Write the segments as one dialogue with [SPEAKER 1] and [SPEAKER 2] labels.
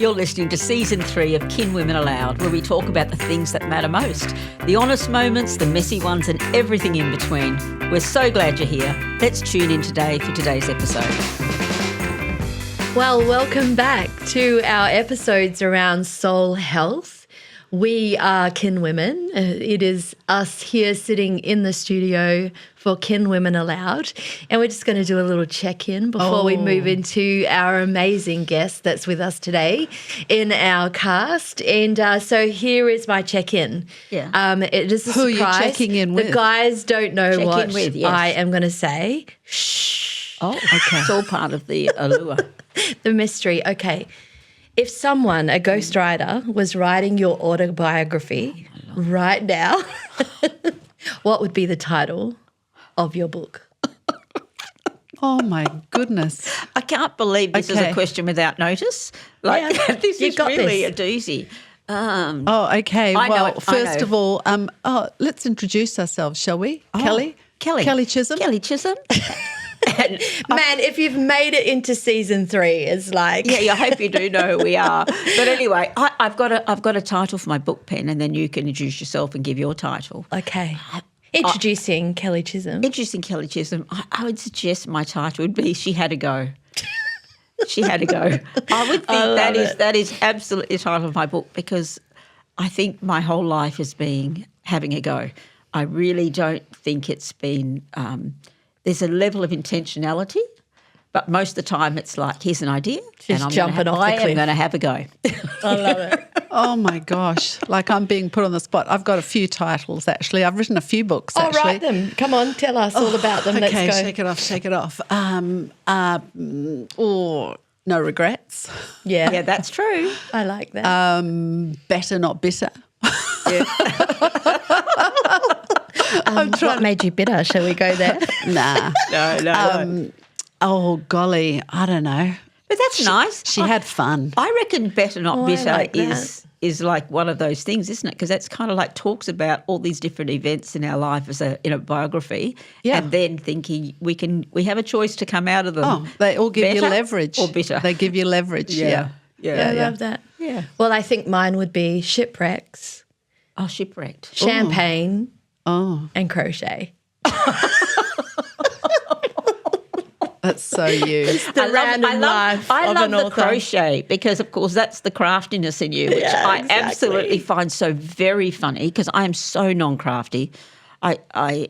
[SPEAKER 1] You're listening to Season 3 of Kinwomen Aloud, where we talk about the things that matter most, the honest moments, the messy ones, and everything in between. We're so glad you're here. Let's tune in today for today's episode.
[SPEAKER 2] Well, welcome back to our episodes around soul health. We are Kinwomen. It is us here sitting in the studio for Kinwomen Aloud. And we're just going to do a little check-in before we move into our amazing guest that's with us today in our cast. And so here is my check-in.
[SPEAKER 1] Yeah.
[SPEAKER 2] It is a
[SPEAKER 3] Who
[SPEAKER 2] surprise.
[SPEAKER 3] are you checking in with?
[SPEAKER 2] The guys don't know
[SPEAKER 1] Check
[SPEAKER 2] what
[SPEAKER 1] in with, yes.
[SPEAKER 2] I am going to say. Shh.
[SPEAKER 1] Oh, okay. It's all part of the allure.
[SPEAKER 2] The mystery. Okay. If someone, a ghostwriter, was writing your autobiography right now, what would be the title of your book?
[SPEAKER 3] Oh, my goodness.
[SPEAKER 1] I can't believe this is a question without notice. This is really a doozy.
[SPEAKER 3] Okay.
[SPEAKER 1] I know
[SPEAKER 3] Well,
[SPEAKER 1] it,
[SPEAKER 3] first of all, let's introduce ourselves, shall we? Kelly Chisholm.
[SPEAKER 1] Kelly Chisholm.
[SPEAKER 2] Man, if you've made it into season 3, it's like...
[SPEAKER 1] Yeah, I hope you do know who we are. But anyway, I've got a title for my book pen, and then you can introduce yourself and give your title.
[SPEAKER 2] Okay. Introducing Kelly Chisholm.
[SPEAKER 1] Introducing Kelly Chisholm. I would suggest my title would be She Had a Go. She had a go. I would think that is absolutely the title of my book, because I think my whole life has been having a go. I really don't think it's been there's a level of intentionality, but most of the time it's like, here's an idea,
[SPEAKER 2] She's jumping off the cliff.
[SPEAKER 1] I am going to have a go.
[SPEAKER 2] I love it.
[SPEAKER 3] Oh, my gosh. Like, I'm being put on the spot. I've got a few titles, actually. I've written a few books, actually.
[SPEAKER 2] Write them. Come on, tell us all about them.
[SPEAKER 3] Okay,
[SPEAKER 2] Let's go.
[SPEAKER 3] shake it off. No Regrets.
[SPEAKER 2] Yeah,
[SPEAKER 1] that's true.
[SPEAKER 2] I like that.
[SPEAKER 3] Better Not Bitter.
[SPEAKER 2] What made you bitter? Shall we go there?
[SPEAKER 3] Nah.
[SPEAKER 1] No.
[SPEAKER 3] Oh, golly, I don't know.
[SPEAKER 1] But that's nice.
[SPEAKER 3] She had fun.
[SPEAKER 1] I reckon Better Not
[SPEAKER 2] I
[SPEAKER 1] Bitter
[SPEAKER 2] like
[SPEAKER 1] is like one of those things, isn't it? Because that's kind of like talks about all these different events in our life in a biography, and then thinking we have a choice to come out of them.
[SPEAKER 3] Oh, they all give you
[SPEAKER 1] better
[SPEAKER 3] leverage.
[SPEAKER 1] or bitter.
[SPEAKER 3] They give you leverage,
[SPEAKER 2] Yeah, I love that.
[SPEAKER 1] Yeah.
[SPEAKER 2] Well, I think mine would be Shipwrecks,
[SPEAKER 1] Oh, Shipwrecked.
[SPEAKER 2] Champagne, and Crochet.
[SPEAKER 3] That's so you.
[SPEAKER 2] The random life
[SPEAKER 1] I
[SPEAKER 2] of
[SPEAKER 1] love
[SPEAKER 2] an
[SPEAKER 1] the
[SPEAKER 2] author.
[SPEAKER 1] crochet, because, of course, that's the craftiness in you, which I absolutely find so very funny, because I am so non-crafty. I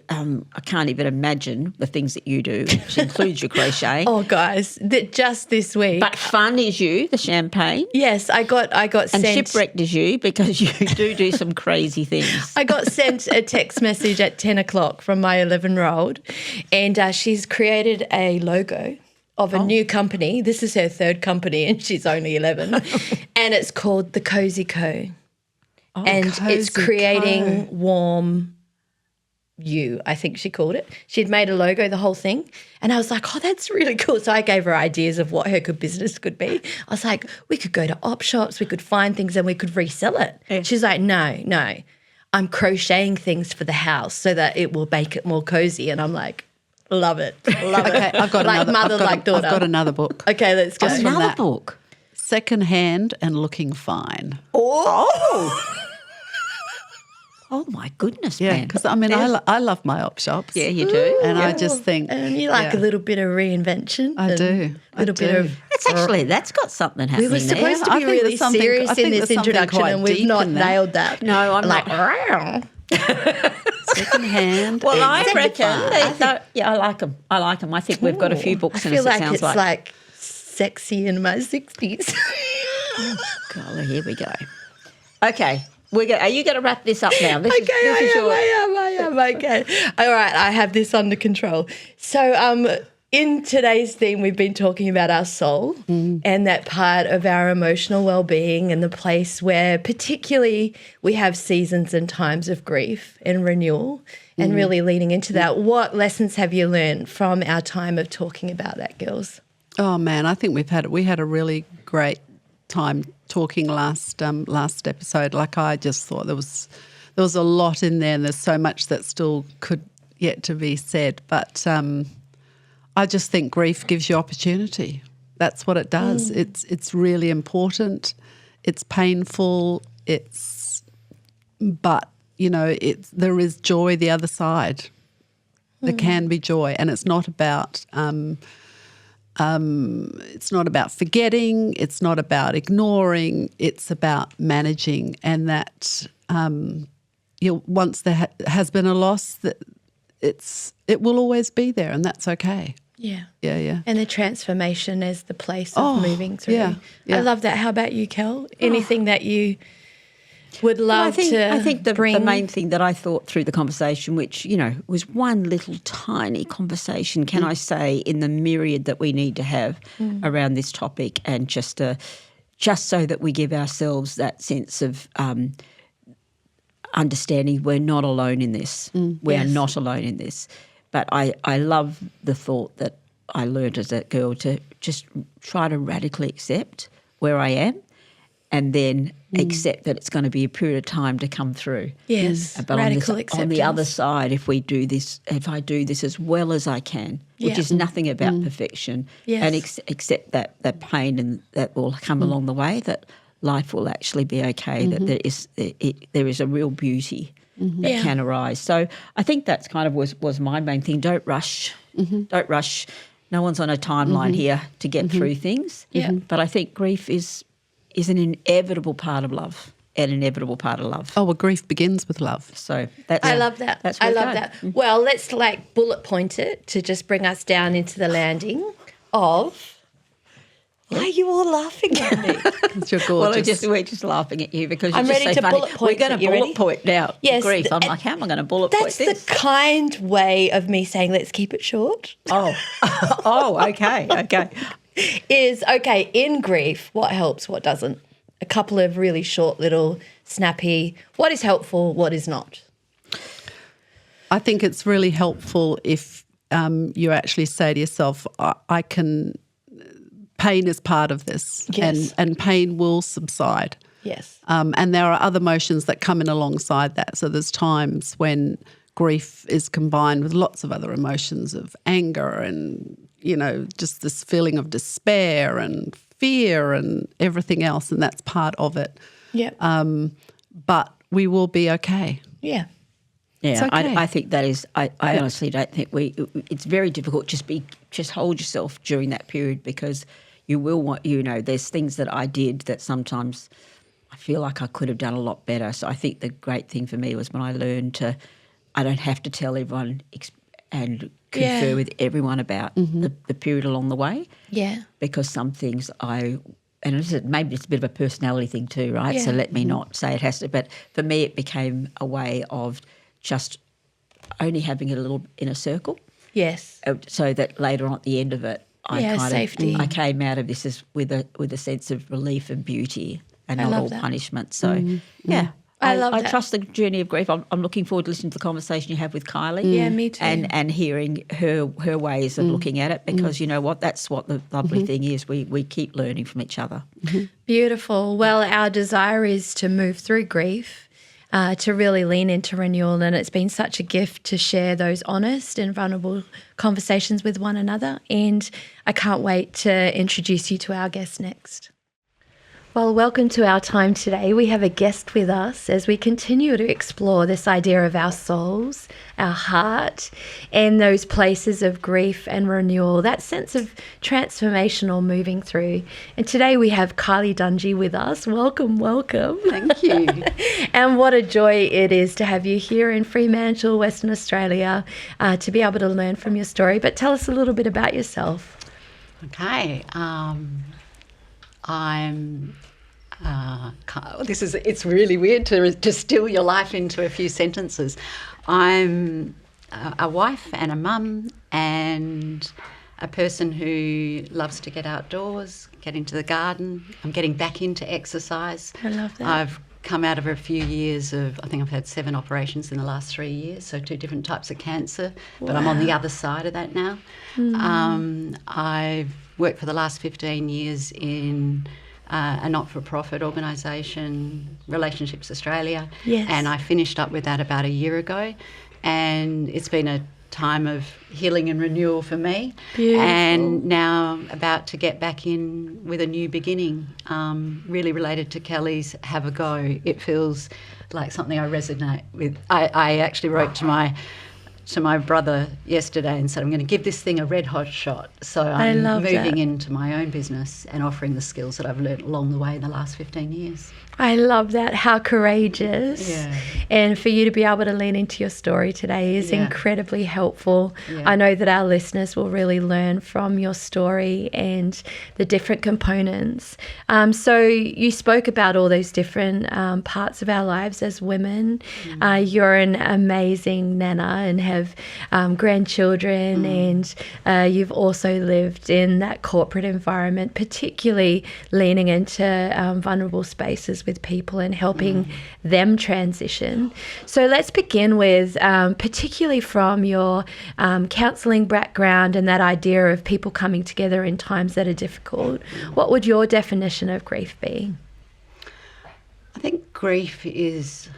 [SPEAKER 1] can't even imagine the things that you do, which includes your crochet.
[SPEAKER 2] Oh, guys, just this week.
[SPEAKER 1] But fun is you, the champagne.
[SPEAKER 2] Yes, I got
[SPEAKER 1] And
[SPEAKER 2] sent.
[SPEAKER 1] shipwrecked is you, because you do some crazy things.
[SPEAKER 2] I got sent a text message at 10 o'clock from my 11-year-old, and she's created a logo of a new company. This is her third company, and she's only 11. And it's called The Cozy Co. And it's
[SPEAKER 3] Cozy
[SPEAKER 2] creating warm you, I think she called it. She'd made a logo, the whole thing. And I was like, oh, that's really cool. So I gave her ideas of what her business could be. I was like, we could go to op shops, we could find things and we could resell it.
[SPEAKER 1] Yeah.
[SPEAKER 2] She's like, no, I'm crocheting things for the house so that it will make it more cozy. And I'm like, love it. Love it.
[SPEAKER 3] Okay, I've got
[SPEAKER 2] like
[SPEAKER 3] another.
[SPEAKER 2] mother,
[SPEAKER 3] I've got
[SPEAKER 2] like daughter.
[SPEAKER 3] I've got another book.
[SPEAKER 2] Okay, let's go.
[SPEAKER 3] Just from
[SPEAKER 1] Another
[SPEAKER 3] that.
[SPEAKER 1] book.
[SPEAKER 3] Secondhand and Looking Fine.
[SPEAKER 1] Oh my goodness,
[SPEAKER 3] Yeah,
[SPEAKER 1] man.
[SPEAKER 3] because I love my op shops.
[SPEAKER 1] Yeah, you do.
[SPEAKER 3] And I just think,
[SPEAKER 2] And you like a little bit of reinvention.
[SPEAKER 3] I
[SPEAKER 2] and
[SPEAKER 3] do.
[SPEAKER 2] A little bit of...
[SPEAKER 1] That's got something happening
[SPEAKER 2] We were
[SPEAKER 1] there.
[SPEAKER 2] supposed to
[SPEAKER 3] I
[SPEAKER 2] be
[SPEAKER 3] think
[SPEAKER 2] really
[SPEAKER 3] there's something-
[SPEAKER 2] serious
[SPEAKER 3] I think
[SPEAKER 2] in this
[SPEAKER 3] there's something
[SPEAKER 2] introduction,
[SPEAKER 3] quite
[SPEAKER 2] and we've
[SPEAKER 3] deep
[SPEAKER 2] not
[SPEAKER 3] in that.
[SPEAKER 2] nailed that.
[SPEAKER 1] No, I'm
[SPEAKER 2] like,
[SPEAKER 1] not.
[SPEAKER 3] Secondhand.
[SPEAKER 1] Well,
[SPEAKER 3] and
[SPEAKER 1] I
[SPEAKER 3] Looking
[SPEAKER 1] reckon.
[SPEAKER 3] Fine.
[SPEAKER 1] I like them. I think we've got a few books
[SPEAKER 2] I
[SPEAKER 1] in
[SPEAKER 2] feel
[SPEAKER 1] us, it
[SPEAKER 2] like
[SPEAKER 1] sounds
[SPEAKER 2] it's like sexy in my 60s.
[SPEAKER 1] Golly, here we go. Okay. Are you going to wrap this up now? This is
[SPEAKER 2] I am. Okay. All right, I have this under control. So in today's theme, we've been talking about our soul and that part of our emotional well-being and the place where particularly we have seasons and times of grief and renewal and really leaning into that. What lessons have you learned from our time of talking about that, girls?
[SPEAKER 3] Oh man, I think we had a really great time talking last episode. Like, I just thought there was a lot in there, and there's so much that still could yet to be said. But I just think grief gives you opportunity. That's what it does. It's really important. painful. But there is joy the other side. There can be joy, and it's not about forgetting. It's not about ignoring. It's about managing, and that once there has been a loss, that it will always be there, and that's okay.
[SPEAKER 2] Yeah.
[SPEAKER 3] Yeah.
[SPEAKER 2] And the transformation is the place of moving through.
[SPEAKER 3] Yeah.
[SPEAKER 2] I love that. How about you, Kel? Anything that you would love
[SPEAKER 1] I think
[SPEAKER 2] to bring?
[SPEAKER 1] the main thing that I thought through the conversation, which, was one little tiny conversation, can I say, in the myriad that we need to have around this topic, and just so that we give ourselves that sense of understanding we're not alone in this. We are not alone in this. But I love the thought that I learned as a girl to just try to radically accept where I am, and then accept that it's going to be a period of time to come through.
[SPEAKER 2] Yes,
[SPEAKER 1] But
[SPEAKER 2] radical acceptance.
[SPEAKER 1] on the other side, if I do this as well as I can, which is nothing about perfection, and accept that pain and that will come along the way, that life will actually be okay, that there is a real beauty that can arise. So I think that's kind of was my main thing. Don't rush. Don't rush. No one's on a timeline here to get through things.
[SPEAKER 2] Yeah.
[SPEAKER 1] But I think grief is an inevitable part of love, an inevitable part of love.
[SPEAKER 3] Oh, well, grief begins with love.
[SPEAKER 1] So that's
[SPEAKER 2] I love that.
[SPEAKER 1] That's where
[SPEAKER 2] I
[SPEAKER 1] we
[SPEAKER 2] love
[SPEAKER 1] go.
[SPEAKER 2] that. Well, let's bullet point it to just bring us down into the landing of. Why are you all laughing at me?
[SPEAKER 3] Because you're
[SPEAKER 1] Well,
[SPEAKER 3] gorgeous.
[SPEAKER 1] we're just laughing at you because
[SPEAKER 2] I'm
[SPEAKER 1] you're just
[SPEAKER 2] ready
[SPEAKER 1] so
[SPEAKER 2] to
[SPEAKER 1] funny.
[SPEAKER 2] bullet point
[SPEAKER 1] We're going
[SPEAKER 2] it.
[SPEAKER 1] to
[SPEAKER 2] You
[SPEAKER 1] bullet
[SPEAKER 2] ready?
[SPEAKER 1] point now.
[SPEAKER 2] Yes,
[SPEAKER 1] Grief. I'm like, how am I going to bullet point
[SPEAKER 2] That's
[SPEAKER 1] this?
[SPEAKER 2] the kind way of me saying let's keep it short.
[SPEAKER 1] Okay.
[SPEAKER 2] Is okay in grief. What helps? What doesn't? A couple of really short, little, snappy. What is helpful? What is not?
[SPEAKER 3] I think it's really helpful if you actually say to yourself, I can, pain is part of this,
[SPEAKER 2] Yes.
[SPEAKER 3] and pain will subside.
[SPEAKER 2] Yes.
[SPEAKER 3] And there are other emotions that come in alongside that. So there's times when grief is combined with lots of other emotions of anger and, just this feeling of despair and fear and everything else, and that's part of it.
[SPEAKER 2] Yeah.
[SPEAKER 3] But we will be okay.
[SPEAKER 2] Yeah.
[SPEAKER 1] Yeah,
[SPEAKER 3] It's okay.
[SPEAKER 1] I think that is. I honestly don't think it's very difficult. Just hold yourself during that period, because you will want. There's things that I did that sometimes I feel like I could have done a lot better. So I think the great thing for me was when I learned I don't have to tell everyone and confer with everyone about the period along the way.
[SPEAKER 2] Yeah.
[SPEAKER 1] Because some things maybe it's a bit of a personality thing too, right? So
[SPEAKER 2] Yeah.
[SPEAKER 1] let me not say it has to. But for me, it became a way of just only having it a little in a circle,
[SPEAKER 2] Yes.
[SPEAKER 1] so that later on at the end of it,
[SPEAKER 2] Safety.
[SPEAKER 1] I came out of this with a sense of relief and beauty, and
[SPEAKER 2] I
[SPEAKER 1] not
[SPEAKER 2] love
[SPEAKER 1] all
[SPEAKER 2] that.
[SPEAKER 1] punishment. So yeah.
[SPEAKER 2] I love that.
[SPEAKER 1] I trust the journey of grief. I'm looking forward to listening to the conversation you have with Kylie.
[SPEAKER 2] Yeah, me too.
[SPEAKER 1] And hearing her ways of looking at it, because you know what, that's what the lovely thing is. We keep learning from each other.
[SPEAKER 2] Beautiful. Well, our desire is to move through grief, to really lean into renewal, and it's been such a gift to share those honest and vulnerable conversations with one another, and I can't wait to introduce you to our guest next. Well, welcome to our time today. We have a guest with us as we continue to explore this idea of our souls, our heart, and those places of grief and renewal, that sense of transformational moving through. And today we have Kylie Dunjey with us. Welcome, welcome.
[SPEAKER 3] Thank you.
[SPEAKER 2] And what a joy it is to have you here in Fremantle, Western Australia, to be able to learn from your story. But tell us a little bit about yourself.
[SPEAKER 4] Okay. It's really weird to distill your life into a few sentences. I'm a wife and a mum and a person who loves to get outdoors, get into the garden. I'm getting back into exercise.
[SPEAKER 2] I love that.
[SPEAKER 4] I've come out of a few years of, I think I've had 7 operations in the last 3 years, so 2 different types of cancer, but I'm on the other side of that now. I've worked for the last 15 years in a not-for-profit organisation, Relationships Australia,
[SPEAKER 2] Yes.
[SPEAKER 4] and I finished up with that about a year ago, and it's been a time of healing and renewal for me.
[SPEAKER 2] Beautiful.
[SPEAKER 4] And now about to get back in with a new beginning, really related to Kelly's Have a Go. It feels like something I resonate with. I actually wrote to my brother yesterday and said, I'm going to give this thing a red hot shot. So I'm moving into my own business and offering the skills that I've learnt along the way in the last 15 years.
[SPEAKER 2] I love that. How courageous.
[SPEAKER 4] Yeah.
[SPEAKER 2] And for you to be able to lean into your story today is incredibly helpful.
[SPEAKER 4] Yeah.
[SPEAKER 2] I know that our listeners will really learn from your story and the different components. So you spoke about all those different parts of our lives as women. You're an amazing nana and have grandchildren, and you've also lived in that corporate environment, particularly leaning into vulnerable spaces with people and helping them transition. So let's begin with, particularly from your counselling background and that idea of people coming together in times that are difficult, what would your definition of grief be?
[SPEAKER 4] I think grief is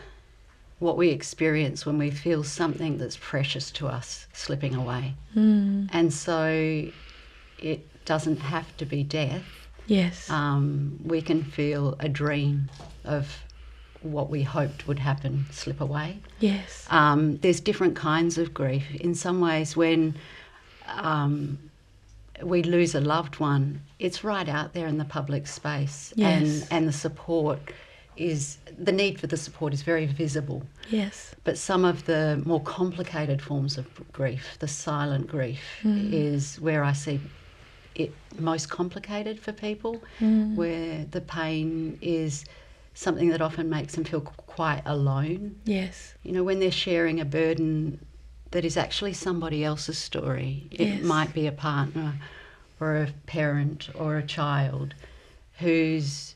[SPEAKER 4] what we experience when we feel something that's precious to us slipping away. And so it doesn't have to be death.
[SPEAKER 2] Yes.
[SPEAKER 4] We can feel a dream of what we hoped would happen slip away.
[SPEAKER 2] Yes.
[SPEAKER 4] There's different kinds of grief. In some ways, when we lose a loved one, it's right out there in the public space.
[SPEAKER 2] Yes.
[SPEAKER 4] And the support is, the need for the support is very visible.
[SPEAKER 2] Yes.
[SPEAKER 4] But some of the more complicated forms of grief, the silent grief, is where I see it most complicated for people, where the pain is something that often makes them feel quite alone.
[SPEAKER 2] Yes.
[SPEAKER 4] You know, when they're sharing a burden that is actually somebody else's story. It might be a partner or a parent or a child who's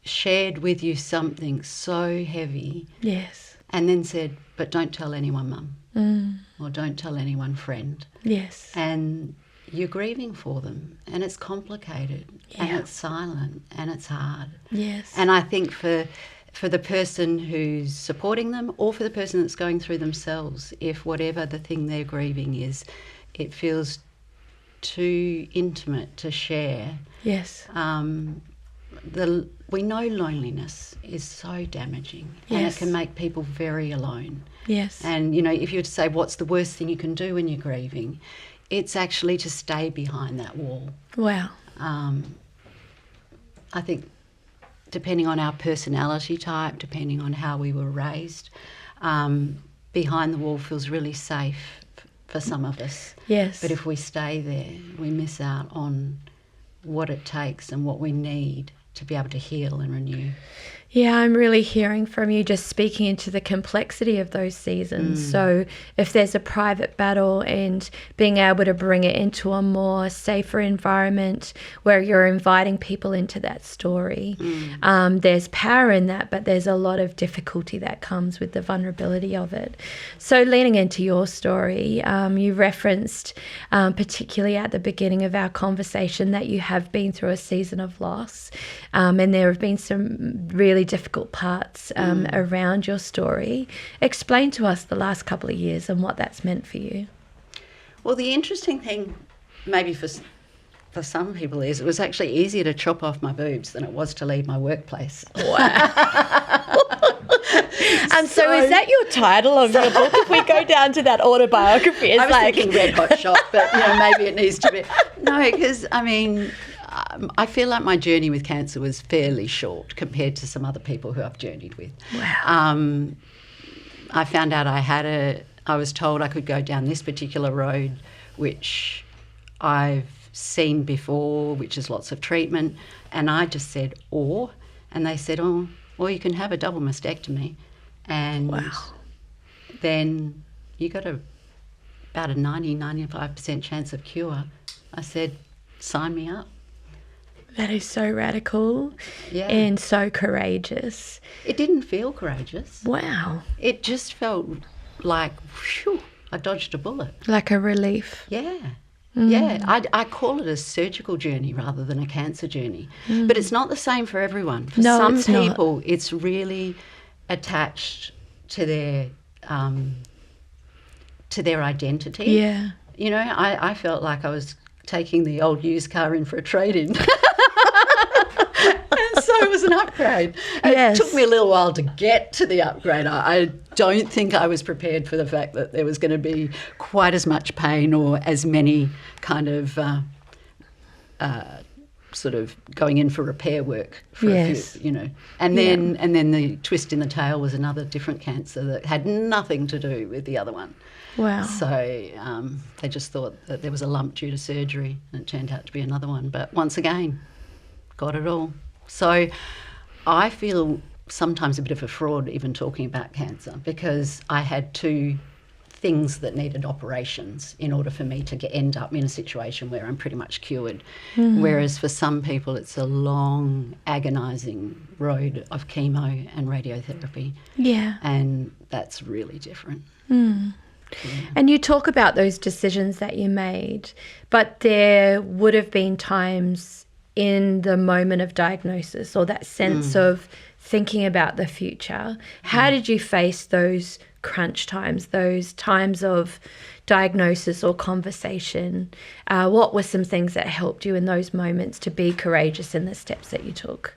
[SPEAKER 4] shared with you something so heavy.
[SPEAKER 2] Yes.
[SPEAKER 4] And then said, but don't tell anyone, Mum. Or don't tell anyone, friend.
[SPEAKER 2] Yes.
[SPEAKER 4] And you're grieving for them, and it's complicated, and it's silent, and it's hard.
[SPEAKER 2] Yes.
[SPEAKER 4] And I think for the person who's supporting them, or for the person that's going through themselves, if whatever the thing they're grieving is, it feels too intimate to share.
[SPEAKER 2] Yes.
[SPEAKER 4] We know loneliness is so damaging, and it can make people very alone.
[SPEAKER 2] Yes.
[SPEAKER 4] And, you know, if you were to say what's the worst thing you can do when you're grieving, it's actually to stay behind that wall.
[SPEAKER 2] Wow.
[SPEAKER 4] I think depending on our personality type, depending on how we were raised, behind the wall feels really safe for some of us.
[SPEAKER 2] Yes.
[SPEAKER 4] But if we stay there, we miss out on what it takes and what we need to be able to heal and renew.
[SPEAKER 2] Yeah, I'm really hearing from you, just speaking into the complexity of those seasons. So if there's a private battle and being able to bring it into a more safer environment where you're inviting people into that story, there's power in that, but there's a lot of difficulty that comes with the vulnerability of it. So leaning into your story, you referenced particularly at the beginning of our conversation that you have been through a season of loss, and there have been some really difficult parts around your story. Explain to us the last couple of years and what that's meant for you.
[SPEAKER 4] Well, the interesting thing maybe for some people is it was actually easier to chop off my boobs than it was to leave my workplace.
[SPEAKER 2] Wow. And so is that your title of your book? If we go down to that autobiography, it's
[SPEAKER 4] I was thinking red hot shot, but maybe it needs to be. No, because I feel like my journey with cancer was fairly short compared to some other people who I've journeyed with.
[SPEAKER 2] Wow.
[SPEAKER 4] I found out I was told I could go down this particular road, which I've seen before, which is lots of treatment, and I just said, and they said, you can have a double mastectomy, and then you got about a 95% chance of cure. I said, sign me up.
[SPEAKER 2] That is so radical and so courageous.
[SPEAKER 4] It didn't feel courageous.
[SPEAKER 2] Wow.
[SPEAKER 4] It just felt like, whew, I dodged a bullet.
[SPEAKER 2] Like a relief.
[SPEAKER 4] Yeah. Yeah, I call it a surgical journey rather than a cancer journey. But it's not the same for everyone. For some people, it's really attached to their to their identity.
[SPEAKER 2] Yeah.
[SPEAKER 4] You know, I felt like I was taking the old used car in for a trade-in. And so it was an upgrade. And
[SPEAKER 2] Yes.
[SPEAKER 4] It took me a little while to get to the upgrade. I don't think I was prepared for the fact that there was going to be quite as much pain or as many kind of sort of going in for repair work for a few, you know. And then the twist in the tail was another different cancer that had nothing to do with the other one.
[SPEAKER 2] Wow.
[SPEAKER 4] So they just thought that there was a lump due to surgery, and it turned out to be another one. But once again, got it all. So I feel sometimes a bit of a fraud even talking about cancer, because I had two things that needed operations in order for me to end up in a situation where I'm pretty much cured. Whereas for some people it's a long, agonising road of chemo and radiotherapy.
[SPEAKER 2] Yeah.
[SPEAKER 4] And that's really different.
[SPEAKER 2] And you talk about those decisions that you made, but there would have been times in the moment of diagnosis or that sense of thinking about the future. How did you face those crunch times, those times of diagnosis or conversation? What were some things that helped you in those moments to be courageous in the steps that you took?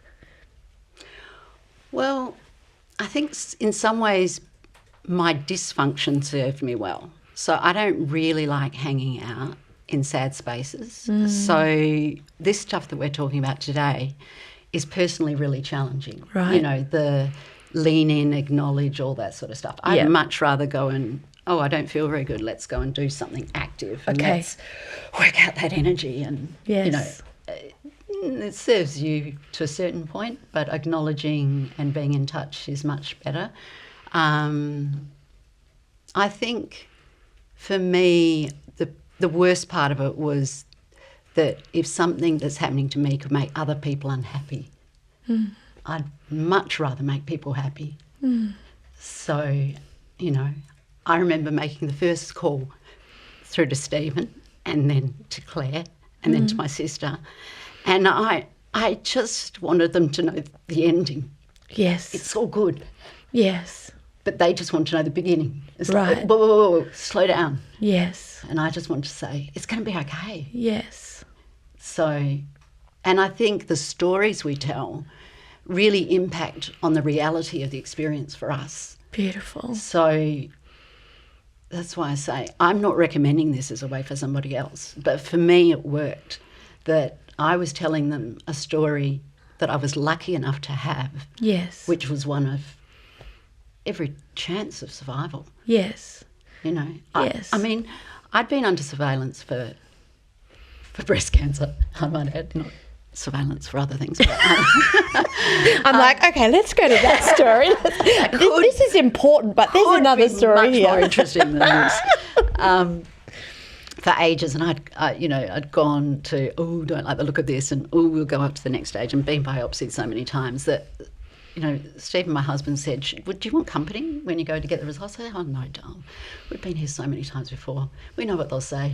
[SPEAKER 4] Well, I think in some ways my dysfunction served me well. So I don't really like hanging out in sad spaces. So this stuff that we're talking about today is personally really challenging.
[SPEAKER 2] Right.
[SPEAKER 4] You know, the lean in, acknowledge, all that sort of stuff. I'd much rather go and, I don't feel very good, let's go and do something active. And let's work out that energy. And, you know, it serves you to a certain point, but acknowledging and being in touch is much better. I think for me, the worst part of it was that if something that's happening to me could make other people unhappy, I'd much rather make people happy. So, you know, I remember making the first call through to Stephen and then to Claire and then to my sister. And I just wanted them to know the ending.
[SPEAKER 2] Yes.
[SPEAKER 4] It's all good.
[SPEAKER 2] Yes.
[SPEAKER 4] But they just want to know the beginning. It's
[SPEAKER 2] Right.
[SPEAKER 4] like, whoa, slow down.
[SPEAKER 2] Yes.
[SPEAKER 4] And I just want to say, it's going to be okay.
[SPEAKER 2] Yes.
[SPEAKER 4] So, and I think the stories we tell really impact on the reality of the experience for us.
[SPEAKER 2] Beautiful.
[SPEAKER 4] So that's why I say I'm not recommending this as a way for somebody else. But for me, it worked that I was telling them a story that I was lucky enough to have,
[SPEAKER 2] Yes.
[SPEAKER 4] which was one of every chance of survival.
[SPEAKER 2] Yes.
[SPEAKER 4] You know,
[SPEAKER 2] Yes.
[SPEAKER 4] I mean, I'd been under surveillance for breast cancer, I might add, not surveillance for other things. But,
[SPEAKER 2] I'm like, okay, let's go to that story. This is important, but there's another story
[SPEAKER 4] much
[SPEAKER 2] here.
[SPEAKER 4] more interesting than this. For ages, and I'd gone to, don't like the look of this, and we'll go up to the next stage, and been biopsied so many times that, you know, Stephen, my husband, said, do you want company when you go to get the results? I said, oh, no, darling. We've been here so many times before. We know what they'll say.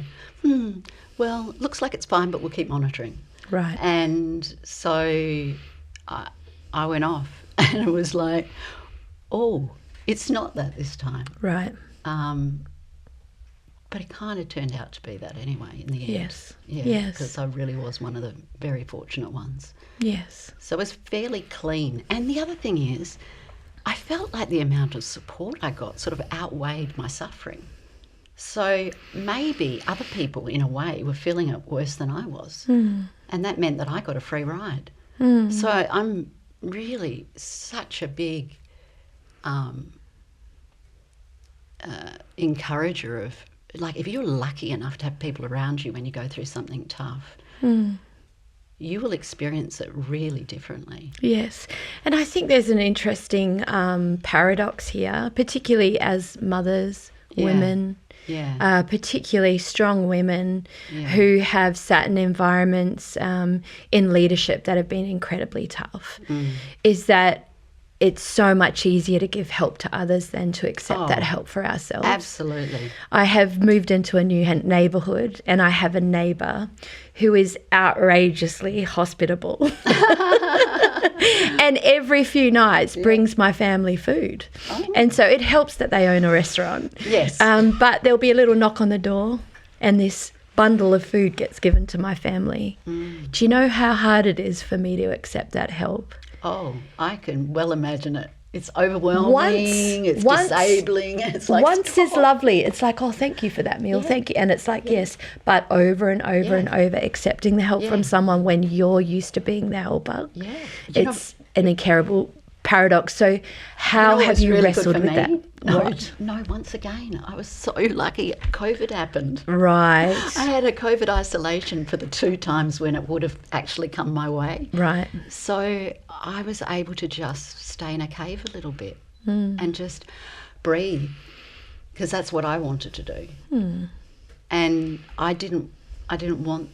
[SPEAKER 4] Well, looks like it's fine, but we'll keep monitoring.
[SPEAKER 2] Right.
[SPEAKER 4] And so I went off, and it was like, it's not that this time.
[SPEAKER 2] Right.
[SPEAKER 4] But it kind of turned out to be that anyway in the end.
[SPEAKER 2] Yes.
[SPEAKER 4] Yeah,
[SPEAKER 2] Yes.
[SPEAKER 4] because I really was one of the very fortunate ones.
[SPEAKER 2] Yes.
[SPEAKER 4] So it was fairly clean. And the other thing is, I felt like the amount of support I got sort of outweighed my suffering. So maybe other people, in a way, were feeling it worse than I was. And that meant that I got a free ride. So I'm really such a big encourager of, like, if you're lucky enough to have people around you when you go through something tough, you will experience it really differently.
[SPEAKER 2] Yes. And I think there's an interesting paradox here, particularly as mothers, women, particularly strong women who have sat in environments in leadership that have been incredibly tough, is that it's so much easier to give help to others than to accept that help for ourselves.
[SPEAKER 4] Absolutely.
[SPEAKER 2] I have moved into a new neighbourhood, and I have a neighbour who is outrageously hospitable. And every few nights brings my family food.
[SPEAKER 4] Oh.
[SPEAKER 2] And so it helps that they own a restaurant.
[SPEAKER 4] Yes.
[SPEAKER 2] But there'll be a little knock on the door and this bundle of food gets given to my family. Do you know how hard it is for me to accept that help?
[SPEAKER 4] Oh, I can well imagine it. It's overwhelming, it's disabling. It's like,
[SPEAKER 2] once is lovely. It's like, oh, thank you for that meal, thank you. And it's like, yes, but over and over and over, accepting the help from someone when you're used to being the helper.
[SPEAKER 4] Yeah.
[SPEAKER 2] It's an incurable paradox. So how have you
[SPEAKER 4] really
[SPEAKER 2] wrestled
[SPEAKER 4] good for
[SPEAKER 2] with
[SPEAKER 4] me?
[SPEAKER 2] that?
[SPEAKER 4] No, once again, I was so lucky. COVID happened.
[SPEAKER 2] Right.
[SPEAKER 4] I had a COVID isolation for the 2 times when it would have actually come my way.
[SPEAKER 2] Right.
[SPEAKER 4] So I was able to just stay in a cave a little bit and just breathe, because that's what I wanted to do. And I didn't want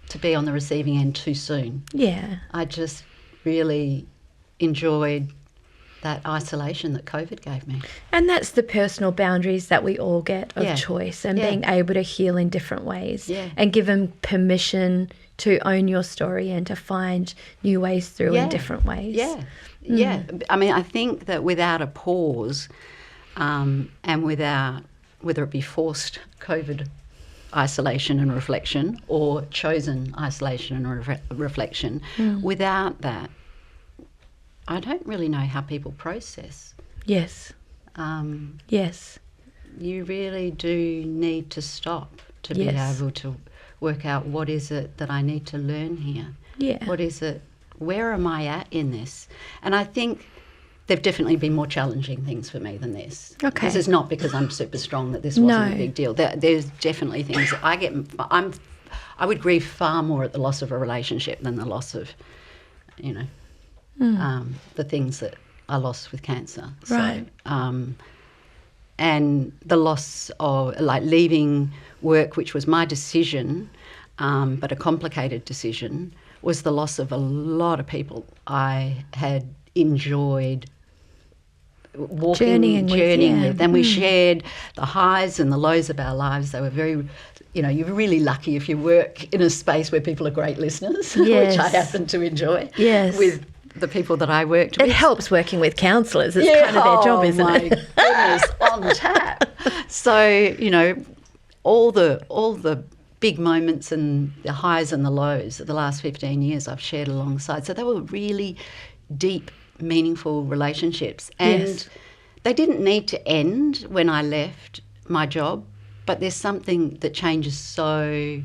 [SPEAKER 4] to be on the receiving end too soon.
[SPEAKER 2] Yeah.
[SPEAKER 4] I just really enjoyed that isolation that COVID gave me.
[SPEAKER 2] And that's the personal boundaries that we all get of
[SPEAKER 4] Yeah.
[SPEAKER 2] choice and
[SPEAKER 4] Yeah.
[SPEAKER 2] being able to heal in different ways
[SPEAKER 4] Yeah.
[SPEAKER 2] and given permission to own your story and to find new ways through in different ways.
[SPEAKER 4] Yeah, yeah. I mean, I think that without a pause and without, whether it be forced COVID isolation and reflection or chosen isolation and reflection, without that, I don't really know how people process.
[SPEAKER 2] Yes. Yes.
[SPEAKER 4] You really do need to stop to be
[SPEAKER 2] Yes.
[SPEAKER 4] able to work out what is it that I need to learn here.
[SPEAKER 2] Yeah.
[SPEAKER 4] What is it? Where am I at in this? And I think there've definitely been more challenging things for me than this.
[SPEAKER 2] Okay.
[SPEAKER 4] This is not because I'm super strong that this wasn't
[SPEAKER 2] No.
[SPEAKER 4] a big deal. There's definitely things that I would grieve far more at the loss of a relationship than the loss of, the things that I lost with cancer.
[SPEAKER 2] Right.
[SPEAKER 4] So, and the loss of, like, leaving work, which was my decision, but a complicated decision, was the loss of a lot of people I had enjoyed journeying with. And we shared the highs and the lows of our lives. They were very, you're really lucky if you work in a space where people are great listeners,
[SPEAKER 2] Yes.
[SPEAKER 4] which I happen to enjoy.
[SPEAKER 2] Yes.
[SPEAKER 4] With the people that I worked with.
[SPEAKER 2] It helps working with counsellors. It's kind of their job, isn't it?
[SPEAKER 4] Goodness, on tap. So, all the big moments and the highs and the lows of the last 15 years I've shared alongside. So they were really deep, meaningful relationships. And
[SPEAKER 2] Yes.
[SPEAKER 4] they didn't need to end when I left my job, but there's something that changes so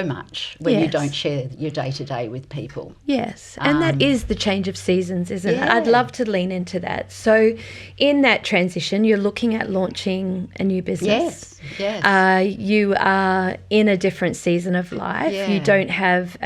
[SPEAKER 4] much when you
[SPEAKER 2] Yes.
[SPEAKER 4] don't share your day-to-day with people.
[SPEAKER 2] Yes, and that is the change of seasons, isn't it?
[SPEAKER 4] Yeah.
[SPEAKER 2] I'd love to lean into that. So in that transition, you're looking at launching a new business.
[SPEAKER 4] Yes.
[SPEAKER 2] You are in a different season of life.
[SPEAKER 4] Yeah.
[SPEAKER 2] You don't have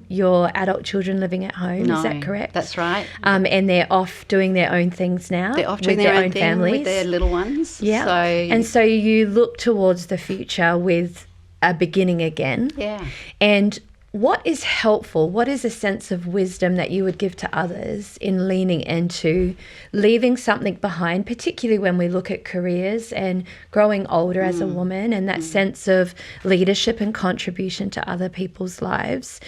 [SPEAKER 2] your adult children living at home.
[SPEAKER 4] No,
[SPEAKER 2] Is that correct?
[SPEAKER 4] that's right.
[SPEAKER 2] And they're off doing their own things now.
[SPEAKER 4] They're off doing
[SPEAKER 2] with
[SPEAKER 4] their own thing
[SPEAKER 2] families.
[SPEAKER 4] with their little ones.
[SPEAKER 2] Yeah.
[SPEAKER 4] So,
[SPEAKER 2] And so you look towards the future with a beginning again.
[SPEAKER 4] yeah.
[SPEAKER 2] And what is helpful? What is a sense of wisdom that you would give to others in leaning into leaving something behind, particularly when we look at careers and growing older as a woman and that sense of leadership and contribution to other people's lives?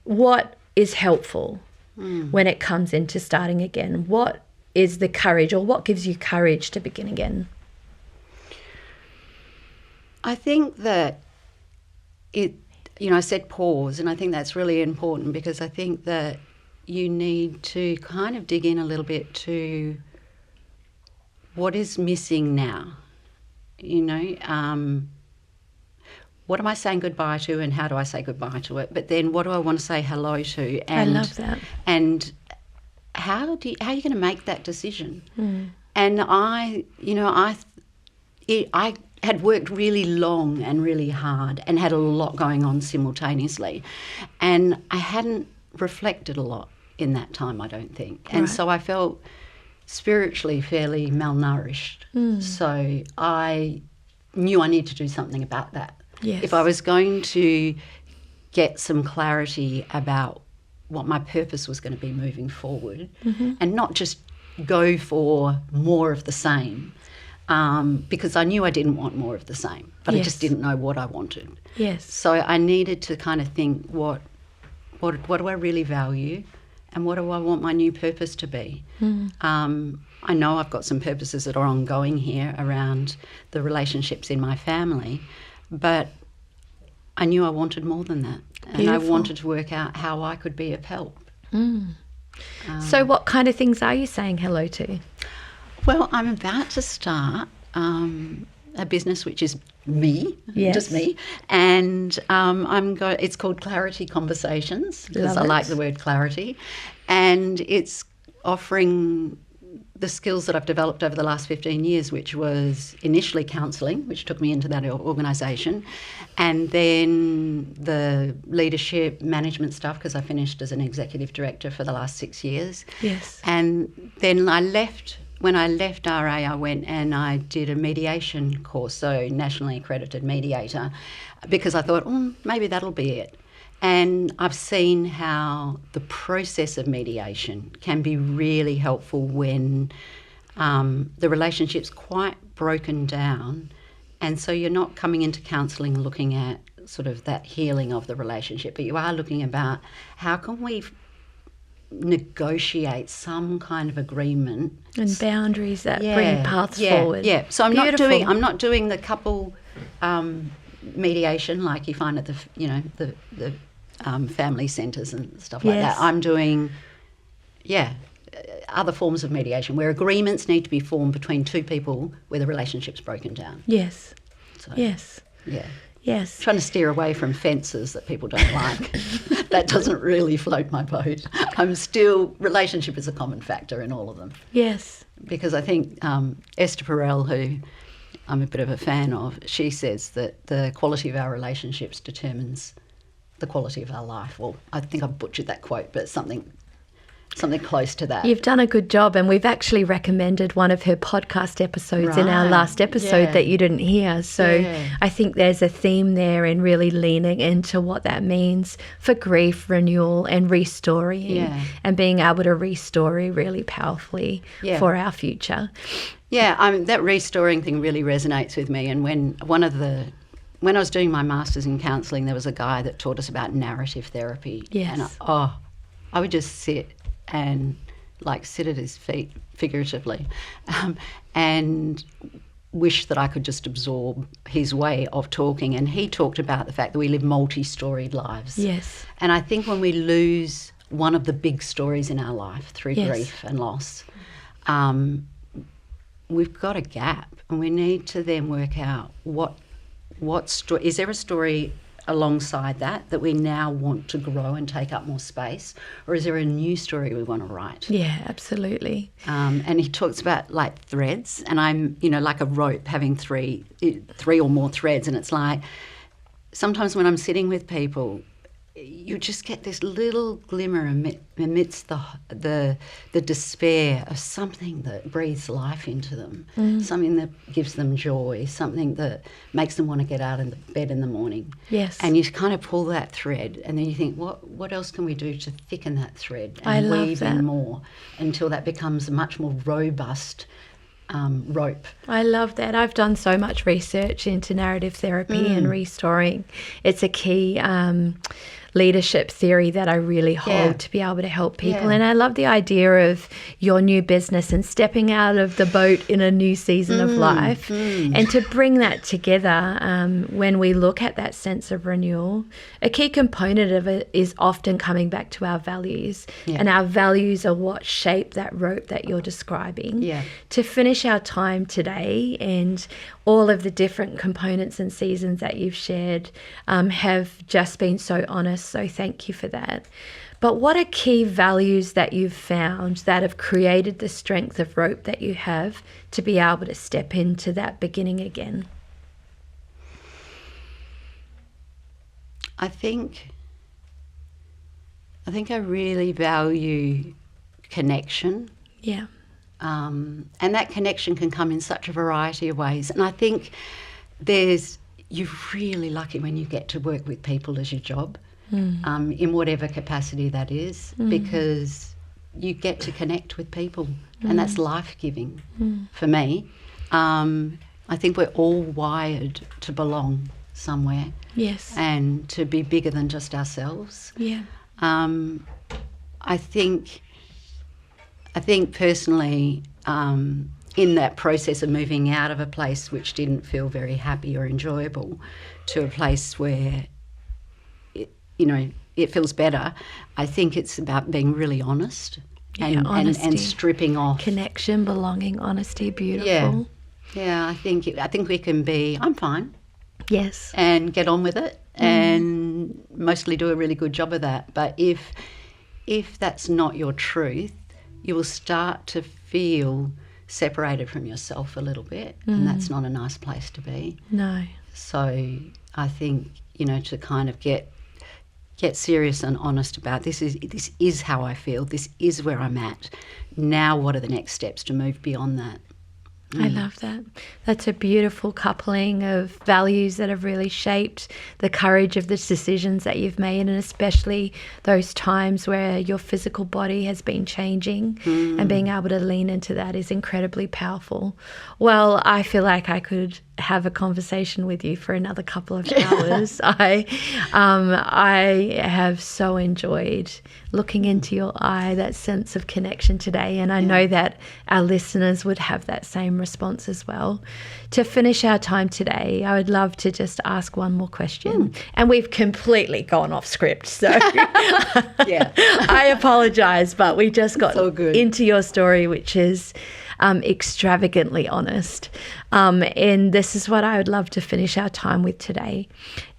[SPEAKER 2] What is helpful when it comes into starting again? What is the courage, or what gives you courage to begin again?
[SPEAKER 4] I think that I said pause, and I think that's really important, because I think that you need to kind of dig in a little bit to what is missing now. What am I saying goodbye to, and how do I say goodbye to it? But then what do I want to say hello to? And,
[SPEAKER 2] I love that.
[SPEAKER 4] And how are you going to make that decision? And I had worked really long and really hard and had a lot going on simultaneously. And I hadn't reflected a lot in that time, I don't think. And so I felt spiritually fairly malnourished. So I knew I needed to do something about that.
[SPEAKER 2] Yes.
[SPEAKER 4] If I was going to get some clarity about what my purpose was going to be moving forward, and not just go for more of the same, because I knew I didn't want more of the same, but I
[SPEAKER 2] Yes.
[SPEAKER 4] just didn't know what I wanted.
[SPEAKER 2] Yes.
[SPEAKER 4] So I needed to kind of think, what What do I really value? And what do I want my new purpose to be? I know I've got some purposes that are ongoing here around the relationships in my family, but I knew I wanted more than that. And
[SPEAKER 5] Beautiful.
[SPEAKER 4] I wanted to work out how I could be of help.
[SPEAKER 5] So what kind of things are you saying hello to?
[SPEAKER 4] Well, I'm about to start a business which is me,
[SPEAKER 5] Yes.
[SPEAKER 4] just me, and it's called Clarity Conversations, because
[SPEAKER 5] Love
[SPEAKER 4] I like
[SPEAKER 5] it.
[SPEAKER 4] the word clarity, and it's offering the skills that I've developed over the last 15 years, which was initially counselling, which took me into that organisation, and then the leadership management stuff, because I finished as an executive director for the last 6 years.
[SPEAKER 5] Yes.
[SPEAKER 4] And then when I left RA, I went and I did a mediation course, so nationally accredited mediator, because I thought, maybe that'll be it. And I've seen how the process of mediation can be really helpful when the relationship's quite broken down. And so you're not coming into counselling looking at sort of that healing of the relationship, but you are looking about how can we negotiate some kind of agreement
[SPEAKER 5] And boundaries that bring paths forward.
[SPEAKER 4] Yeah. So I'm
[SPEAKER 5] Beautiful.
[SPEAKER 4] not doing the couple mediation like you find at the family centres and stuff like
[SPEAKER 5] Yes.
[SPEAKER 4] that. I'm doing other forms of mediation where agreements need to be formed between two people where the relationship's broken down.
[SPEAKER 5] Yes.
[SPEAKER 4] So,
[SPEAKER 5] Yes.
[SPEAKER 4] Yeah.
[SPEAKER 5] Yes.
[SPEAKER 4] Trying to steer away from fences that people don't like. That doesn't really float my boat. Relationship is a common factor in all of them.
[SPEAKER 5] Yes.
[SPEAKER 4] Because I think Esther Perel, who I'm a bit of a fan of, she says that the quality of our relationships determines the quality of our life. Well, I think I've butchered that quote, but something close to that.
[SPEAKER 5] You've done a good job, and we've actually recommended one of her podcast episodes in our
[SPEAKER 4] Right.
[SPEAKER 5] last episode
[SPEAKER 4] Yeah.
[SPEAKER 5] that you didn't hear. So
[SPEAKER 4] Yeah.
[SPEAKER 5] I think there's a theme there in really leaning into what that means for grief, renewal, and restoring,
[SPEAKER 4] Yeah.
[SPEAKER 5] and being able to restore really powerfully
[SPEAKER 4] Yeah.
[SPEAKER 5] for our future.
[SPEAKER 4] Yeah, that restoring thing really resonates with me. And when I was doing my master's in counselling, there was a guy that taught us about narrative therapy.
[SPEAKER 5] Yes.
[SPEAKER 4] And I would just sit and sit at his feet, figuratively, and wish that I could just absorb his way of talking. And he talked about the fact that we live multi-storied lives.
[SPEAKER 5] Yes.
[SPEAKER 4] And I think when we lose one of the big stories in our life through
[SPEAKER 5] Yes.
[SPEAKER 4] grief and loss, we've got a gap, and we need to then work out what story is there a story alongside that we now want to grow and take up more space, or is there a new story we want to write?
[SPEAKER 5] Yeah, absolutely.
[SPEAKER 4] And he talks about threads, and I'm like a rope having three or more threads, and it's like sometimes when I'm sitting with people, you just get this little glimmer amidst the despair of something that breathes life into them, something that gives them joy, something that makes them want to get out of bed in the morning.
[SPEAKER 5] Yes.
[SPEAKER 4] And you kind of pull that thread, and then you think, what else can we do to thicken that thread
[SPEAKER 5] I
[SPEAKER 4] and
[SPEAKER 5] love
[SPEAKER 4] weave
[SPEAKER 5] that.
[SPEAKER 4] in more until that becomes a much more robust rope.
[SPEAKER 5] I love that. I've done so much research into narrative therapy and restoring. It's a key leadership theory that I really hold
[SPEAKER 4] Yeah.
[SPEAKER 5] to be able to help people.
[SPEAKER 4] Yeah.
[SPEAKER 5] And I love the idea of your new business and stepping out of the boat in a new season of life, and to bring that together when we look at that sense of renewal. A key component of it is often coming back to our values,
[SPEAKER 4] Yeah.
[SPEAKER 5] and our values are what shape that rope that you're describing.
[SPEAKER 4] Yeah.
[SPEAKER 5] To finish our time today, and all of the different components and seasons that you've shared have just been so honest. So thank you for that. But what are key values that you've found that have created the strength of rope that you have to be able to step into that beginning again?
[SPEAKER 4] I think I really value connection.
[SPEAKER 5] Yeah.
[SPEAKER 4] And that connection can come in such a variety of ways. And I think you're really lucky when you get to work with people as your job, in whatever capacity that is, because you get to connect with people, and that's life-giving for me. I think we're all wired to belong somewhere
[SPEAKER 5] Yes.
[SPEAKER 4] and to be bigger than just ourselves.
[SPEAKER 5] Yeah.
[SPEAKER 4] I think personally, in that process of moving out of a place which didn't feel very happy or enjoyable to a place where, it feels better, I think it's about being really honest and stripping off.
[SPEAKER 5] Connection, belonging, honesty, beautiful.
[SPEAKER 4] Yeah, I think we can be, I'm fine.
[SPEAKER 5] Yes.
[SPEAKER 4] And get on with it and mostly do a really good job of that. But if that's not your truth, you will start to feel separated from yourself a little bit, and that's not a nice place to be.
[SPEAKER 5] No.
[SPEAKER 4] So I think, to kind of get serious and honest about this is how I feel, this is where I'm at. Now what are the next steps to move beyond that?
[SPEAKER 5] I love that. That's a beautiful coupling of values that have really shaped the courage of the decisions that you've made, and especially those times where your physical body has been changing and being able to lean into that is incredibly powerful. Well, I feel like I could have a conversation with you for another couple of hours. I have so enjoyed looking into your eye, that sense of connection today, and I know that our listeners would have that same response as well. To finish our time today, I would love to just ask one more question, and we've completely gone off script, so I apologize, but we just got into your story, which is extravagantly honest. And this is what I would love to finish our time with today.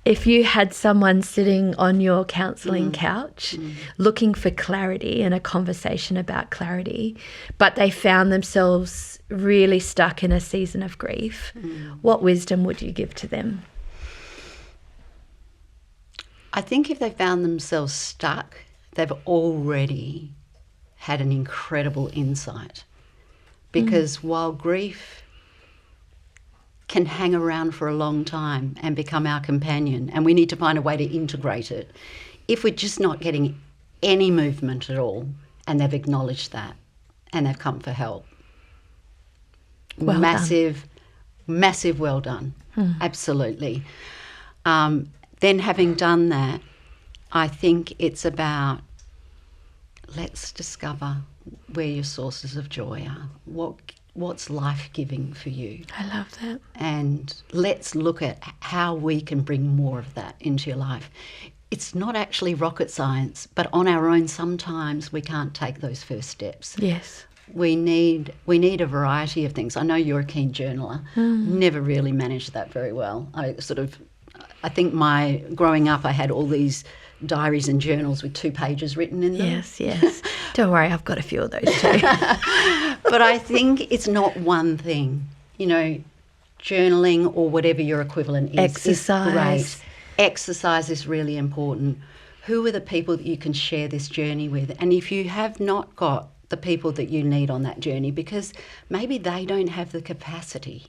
[SPEAKER 5] If you had someone sitting on your counselling couch looking for clarity and a conversation about clarity, but they found themselves really stuck in a season of grief, what wisdom would you give to them?
[SPEAKER 4] I think if they found themselves stuck, they've already had an incredible insight. Because while grief can hang around for a long time and become our companion, and we need to find a way to integrate it, if we're just not getting any movement at all, and they've acknowledged that and they've come for help, massive well done. Absolutely. Then having done that, I think it's about, let's discover where your sources of joy are. What's life-giving for you?
[SPEAKER 5] I love that.
[SPEAKER 4] And let's look at how we can bring more of that into your life. It's not actually rocket science, but on our own sometimes we can't take those first steps.
[SPEAKER 5] Yes.
[SPEAKER 4] We need a variety of things. I know you're a keen journaler. Never really managed that very well. I think growing up I had all these diaries and journals with 2 pages written in them.
[SPEAKER 5] Yes. Don't worry, I've got a few of those too.
[SPEAKER 4] But I think it's not one thing. Journaling or whatever your equivalent is.
[SPEAKER 5] Exercise.
[SPEAKER 4] Is great. Exercise is really important. Who are the people that you can share this journey with? And if you have not got the people that you need on that journey, because maybe they don't have the capacity.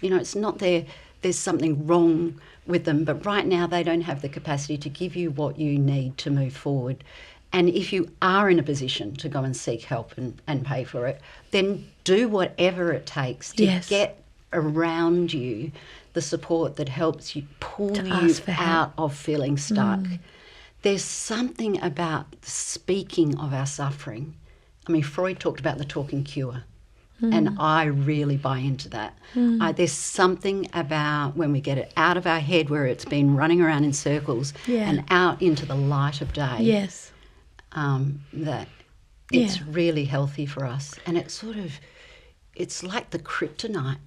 [SPEAKER 4] It's not there's something wrong with them, but right now they don't have the capacity to give you what you need to move forward. And if you are in a position to go and seek help and pay for it, then do whatever it takes to get around you the support that helps you pull you out of feeling stuck. There's something about speaking of our suffering. I mean, Freud talked about the talking cure. And I really buy into that. There's something about when we get it out of our head where it's been running around in circles and out into the light of day.
[SPEAKER 5] Yes.
[SPEAKER 4] That it's really healthy for us. And it's like the kryptonite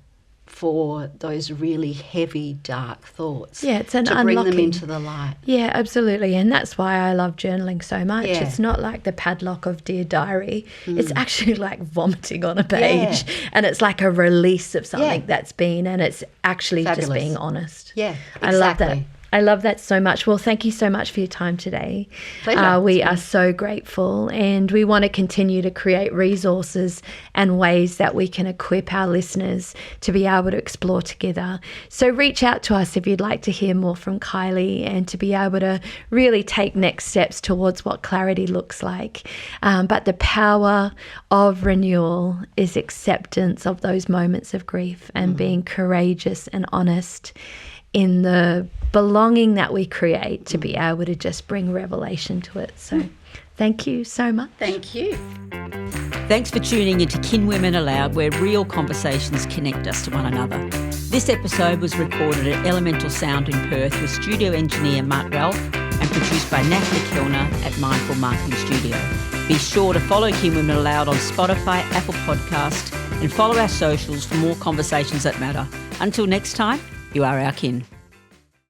[SPEAKER 4] for those really heavy, dark thoughts.
[SPEAKER 5] Yeah, it's an
[SPEAKER 4] to
[SPEAKER 5] unlocking.
[SPEAKER 4] Bring them into the light.
[SPEAKER 5] Yeah, absolutely. And that's why I love journaling so much.
[SPEAKER 4] Yeah.
[SPEAKER 5] It's not like the padlock of Dear Diary. It's actually like vomiting on a page. And it's like a release of something that's been, and it's actually just being honest.
[SPEAKER 4] Yeah, exactly.
[SPEAKER 5] I love that. I love that so much. Well, thank you so much for your time today.
[SPEAKER 4] Pleasure.
[SPEAKER 5] We are so grateful, and we want to continue to create resources and ways that we can equip our listeners to be able to explore together. So reach out to us if you'd like to hear more from Kylie and to be able to really take next steps towards what clarity looks like. But the power of renewal is acceptance of those moments of grief and being courageous and honest in the belonging that we create to be able to just bring revelation to it. So thank you so much.
[SPEAKER 4] Thank you.
[SPEAKER 1] Thanks for tuning into Kinwomen Aloud, where real conversations connect us to one another. This episode was recorded at Elemental Sound in Perth with studio engineer Mark Ralph and produced by Natalie Kilner at Mindful Marketing Studio. Be sure to follow Kinwomen Aloud on Spotify, Apple Podcast, and follow our socials for more conversations that matter. Until next time, you are our kin.